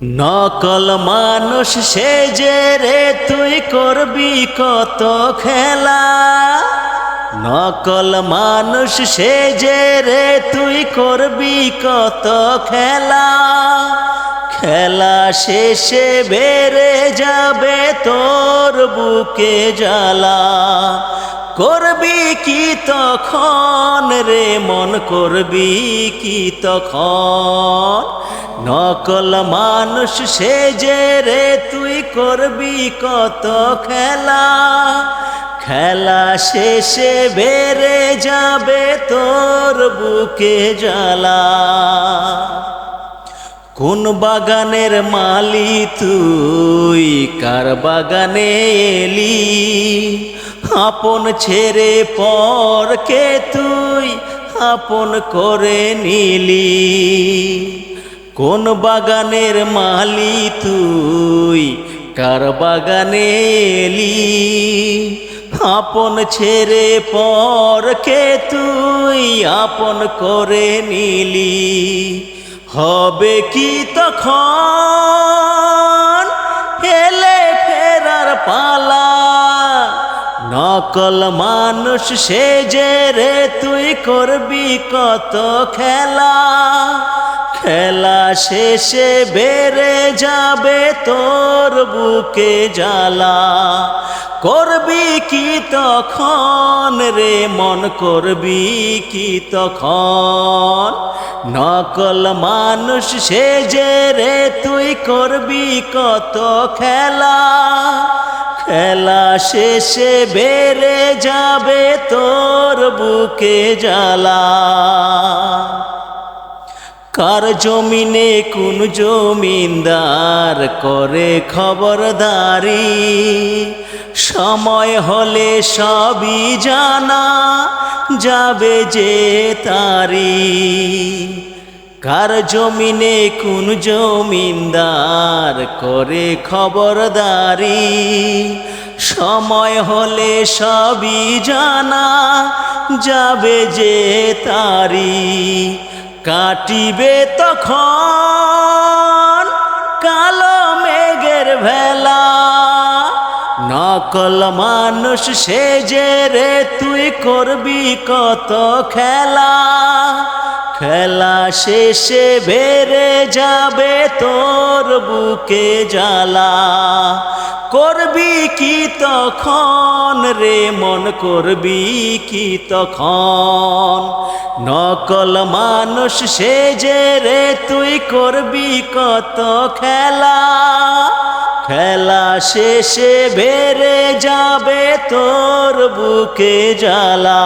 নকল মানুষ সেজে রে তুই করবি কত খেলা। নকল মানুষ সেজে রে তুই করবি কত খেলা। খেলা শেষে বেড়ে যাবে তোর বুকে জ্বালা। করবি কি তখন রে মন, করবি কি তখন? নকল মানুষ সেজে রে তুই করবি কত খেলা। খেলা শেষে বেড়ে যাবে তোর বুকে জ্বালা। কোন বাগানের মালি তুই, কার বাগানে এলি? আপন ছেড়ে পরকে তুই আপন করে নিলি। কোন বাগানের মালি তুই, কার বাগানে এলি? আপন ছেড়ে পরকে তুই আপন করে নিলি। হবে কি তখন এলে ফেরার পালা। নকল মানুষ সেজে রে তুই করবি কত খেলা। খেলা শেষে বেড়ে যাবে তোর বুকে জ্বালা। করবি কি তখন রে মন, করবি কি তখন? নকল মানুষ সেজে রে তুই করবি কত খেলা। খেলা শেষে বেড়ে যাবে তোর বুকে জ্বালা। কার জমিনে কোন জমিনদার করে খবরদারি? সময় হলে সবই জানা যাবে যে তারি। কার জমিনে কোন জমিনদার করে খবরদারি? সময় হলে সবই জানা যাবে যে তারি। কাটিবে তখন কালো মেঘের ভেলা। নকল মানুষ সেজে রে তুই করবি কত খেলা। খেলা শেষে বেড়ে যাবে তোর বুকে জ্বালা। করবি কি তখন রে মন, করবি কি তখন? নকল মানুষ সেজে রে তুই করবি কত খেলা। খেলা শেষে বেড়ে যাবে তোর বুকে জ্বালা।